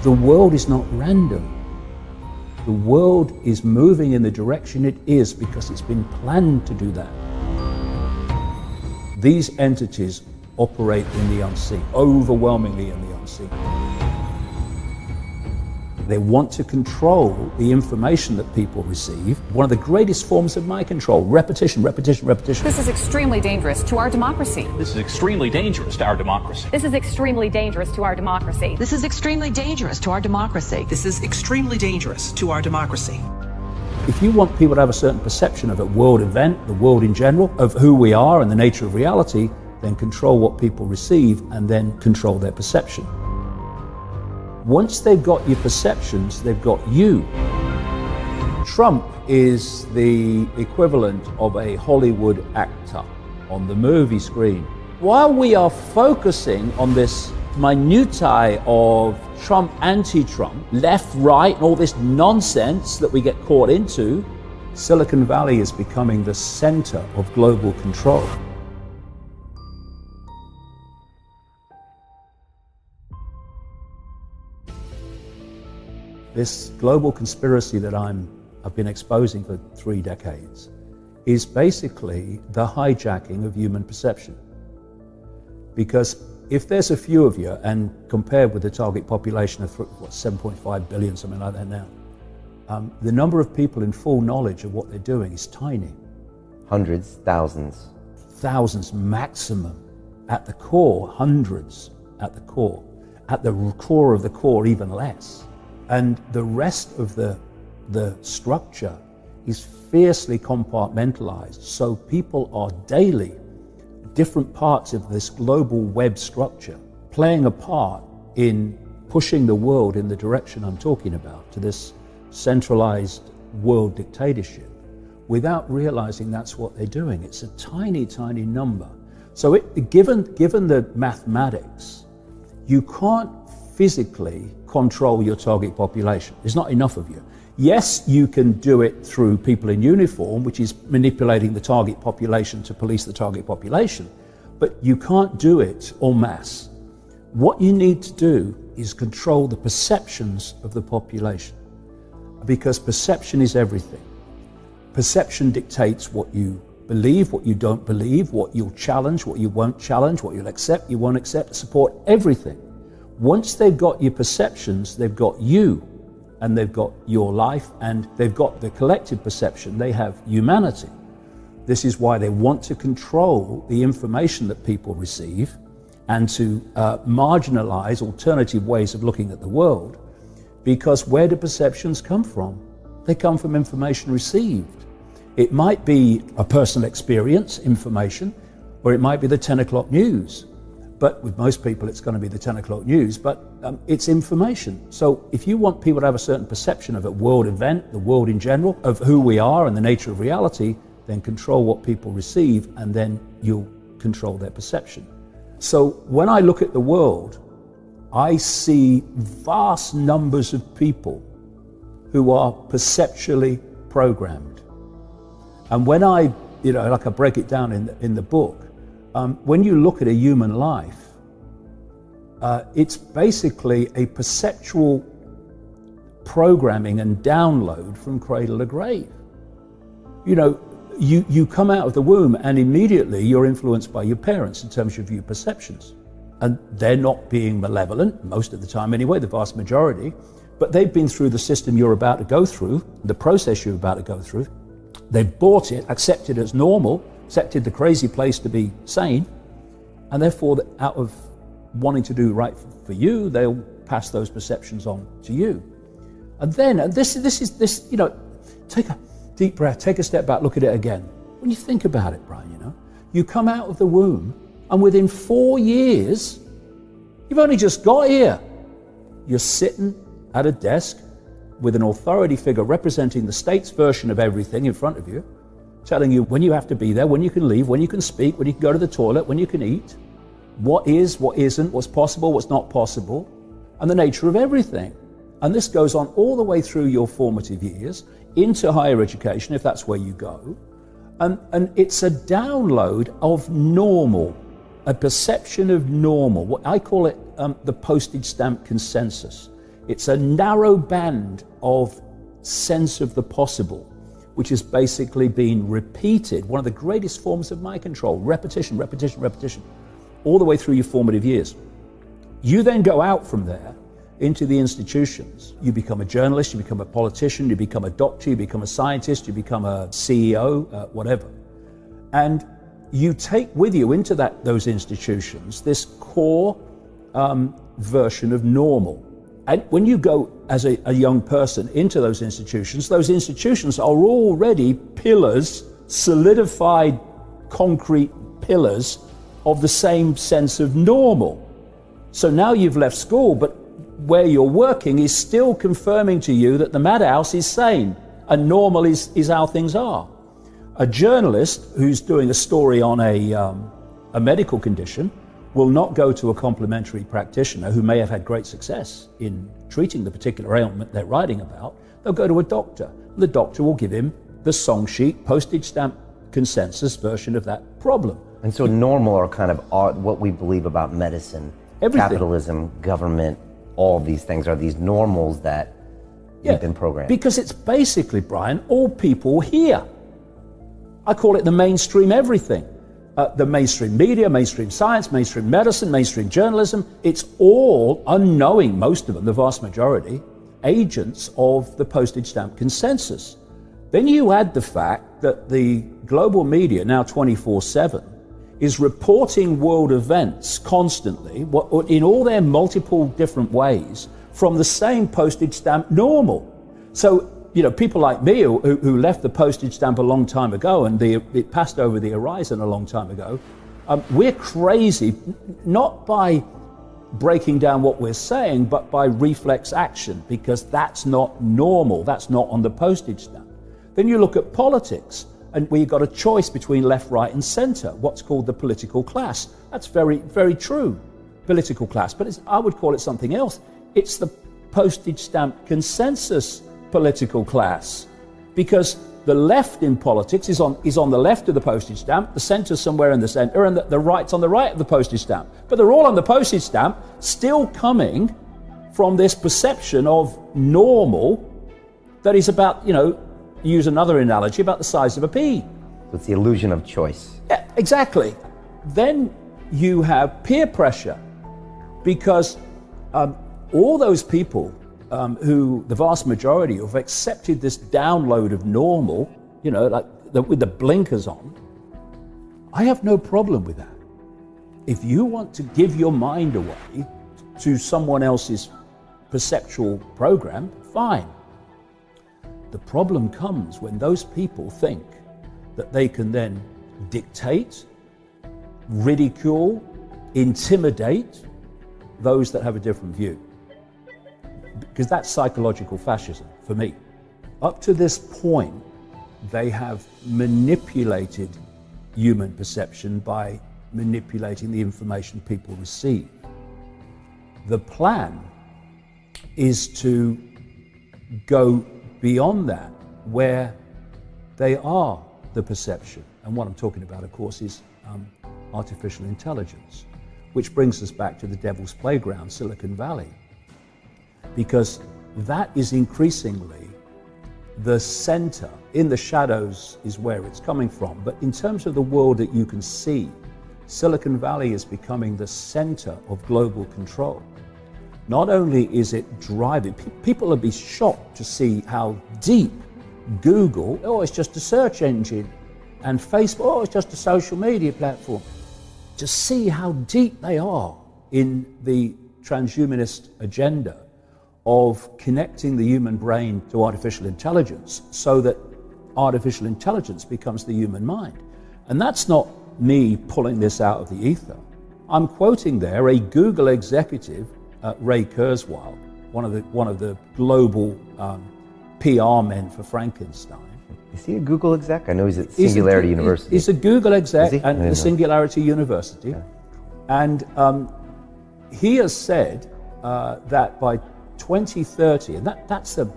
The world is not random. The world is moving in the direction it is because it's been planned to do that. These entities operate in the unseen, overwhelmingly in the unseen. They want to control the information that people receive. One of the greatest forms of mind control, repetition, repetition, repetition. This is extremely dangerous to our democracy. This is extremely dangerous to our democracy. This is extremely dangerous to our democracy. This is extremely dangerous to our democracy. This is extremely dangerous to our democracy. If you want people to have a certain perception of a world event, the world in general, of who we are and the nature of reality, then control what people receive and then control their perception. Once they've got your perceptions, they've got you. Trump is the equivalent of a Hollywood actor on the movie screen. While we are focusing on this minutiae of Trump, anti-Trump, left, right, and all this nonsense that we get caught into, Silicon Valley is becoming the center of global control. This global conspiracy that I've been exposing for 3 decades is basically the hijacking of human perception. Because if there's a few of you, and compared with the target population of 7.5 billion, something like that now, the number of people in full knowledge of what they're doing is tiny. Hundreds, thousands. Thousands maximum. At the core, hundreds at the core. At the core of the core, even less. And the rest of the structure is fiercely compartmentalized. So people are daily different parts of this global web structure playing a part in pushing the world in the direction I'm talking about, to this centralized world dictatorship, without realizing that's what they're doing. It's a tiny, tiny number. So given the mathematics, you can't physically control your target population. There's not enough of you. Yes, you can do it through people in uniform, which is manipulating the target population to police the target population, but you can't do it en masse. What you need to do is control the perceptions of the population, because perception is everything. Perception dictates what you believe, what you don't believe, what you'll challenge, what you won't challenge, what you'll accept, you won't accept, support, everything. Once they've got your perceptions, they've got you, and they've got your life, and they've got the collective perception, they have humanity. This is why they want to control the information that people receive and to marginalize alternative ways of looking at the world, because where do perceptions come from? They come from information received. It might be a personal experience, information, or it might be the 10 o'clock news. But with most people, it's going to be the 10 o'clock news, but it's information. So if you want people to have a certain perception of a world event, the world in general, of who we are and the nature of reality, then control what people receive, and then you'll control their perception. So when I look at the world, I see vast numbers of people who are perceptually programmed. And when I break it down in the book, when you look at a human life, it's basically a perceptual programming and download from cradle to grave. You come out of the womb and immediately you're influenced by your parents in terms of your perceptions. And they're not being malevolent, most of the time anyway, the vast majority, but they've been through the system you're about to go through, the process you're about to go through. They've bought it, accepted it as normal, accepted the crazy place to be sane, and therefore out of wanting to do right for you, they'll pass those perceptions on to you. And then, take a deep breath, take a step back, look at it again. When you think about it, Brian, you come out of the womb, and within 4 years, you've only just got here. You're sitting at a desk with an authority figure representing the state's version of everything in front of you, telling you when you have to be there, when you can leave, when you can speak, when you can go to the toilet, when you can eat, what is, what isn't, what's possible, what's not possible, and the nature of everything. And this goes on all the way through your formative years, into higher education, if that's where you go. And it's a download of normal, a perception of normal. What I call it the postage stamp consensus. It's a narrow band of sense of the possible, which has basically been repeated, one of the greatest forms of mind control, repetition, repetition, repetition, all the way through your formative years. You then go out from there into the institutions. You become a journalist, you become a politician, you become a doctor, you become a scientist, you become a CEO, whatever. And you take with you into those institutions this core version of normal. And when you go as a young person into those institutions are already pillars, solidified concrete pillars of the same sense of normal. So now you've left school, but where you're working is still confirming to you that the madhouse is sane and normal is how things are. A journalist who's doing a story on a medical condition will not go to a complementary practitioner who may have had great success in treating the particular ailment they're writing about. They'll go to a doctor. The doctor will give him the song sheet, postage stamp consensus version of that problem. And so normal are kind of what we believe about medicine, Everything. Capitalism, government, all of these things are these normals that you've been programmed. Because it's basically, Brian, all people here. I call it the mainstream everything. The mainstream media, mainstream science, mainstream medicine, mainstream journalism, it's all unknowing, most of them, the vast majority, agents of the postage stamp consensus. Then you add the fact that the global media, now 24/7, is reporting world events constantly, in all their multiple different ways, from the same postage stamp normal. So, people like me who left the postage stamp a long time ago and it passed over the horizon a long time ago, we're crazy, not by breaking down what we're saying, but by reflex action, because that's not normal, that's not on the postage stamp. Then you look at politics, and where you've got a choice between left, right, and center, what's called the political class. That's very, very true, political class, but I would call it something else. It's the postage stamp consensus political class, because the left in politics is on the left of the postage stamp, the centre's somewhere in the center, and the right's on the right of the postage stamp. But they're all on the postage stamp, still coming from this perception of normal that is about, use another analogy, about the size of a pea. It's the illusion of choice. Yeah, exactly. Then you have peer pressure, because all those people who, the vast majority, have accepted this download of normal, with the blinkers on, I have no problem with that. If you want to give your mind away to someone else's perceptual program, fine. The problem comes when those people think that they can then dictate, ridicule, intimidate those that have a different view. Because that's psychological fascism for me. Up to this point, they have manipulated human perception by manipulating the information people receive. The plan is to go beyond that, where they are the perception. And what I'm talking about, of course, is artificial intelligence, which brings us back to the devil's playground, Silicon Valley. Because that is increasingly the center. In the shadows is where it's coming from. But in terms of the world that you can see, Silicon Valley is becoming the center of global control. Not only is it driving, people will be shocked to see how deep Google, it's just a search engine, and Facebook, it's just a social media platform. To see how deep they are in the transhumanist agenda of connecting the human brain to artificial intelligence so that artificial intelligence becomes the human mind. And that's not me pulling this out of the ether. I'm quoting there a Google executive, Ray Kurzweil, one of the global PR men for Frankenstein. Is he a Google exec? I know he's at Singularity University. He's a Google exec at the Singularity University. Okay. And he has said that by 2030, and that's a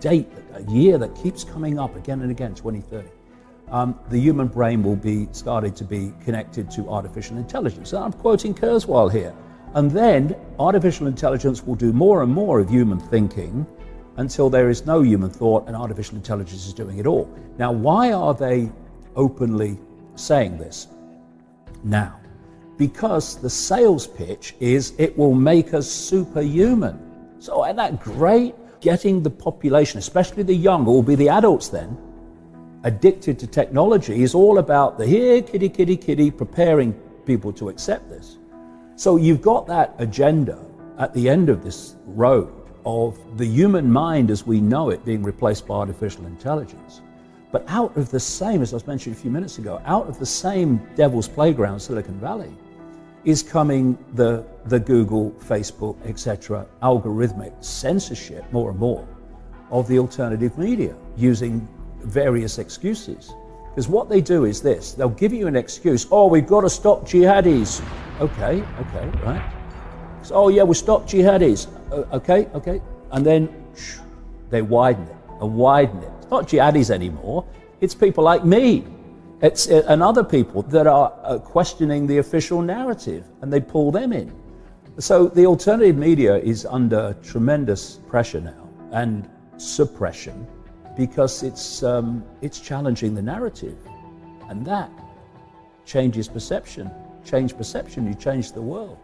date, a year that keeps coming up again and again, 2030, the human brain will be started to be connected to artificial intelligence. And I'm quoting Kurzweil here. And then artificial intelligence will do more and more of human thinking until there is no human thought and artificial intelligence is doing it all. Now, why are they openly saying this now? Because the sales pitch is it will make us superhuman. So isn't that great? Getting the population, especially the young, or will be the adults then, addicted to technology is all about the here, kitty, kitty, kitty, preparing people to accept this. So you've got that agenda at the end of this road of the human mind as we know it being replaced by artificial intelligence. But out of the same, as I was mentioning a few minutes ago, out of the same devil's playground, Silicon Valley, is coming the Google, Facebook, etc., algorithmic censorship more and more of the alternative media using various excuses. Because what they do is this, they'll give you an excuse, oh, we've got to stop jihadis. Okay, right. So, oh yeah, we'll stop jihadis. Okay. And then they widen it and widen it. It's not jihadis anymore, it's people like me. It's and other people that are questioning the official narrative, and they pull them in. So the alternative media is under tremendous pressure now and suppression because it's challenging the narrative, and that changes perception. Change perception, you change the world.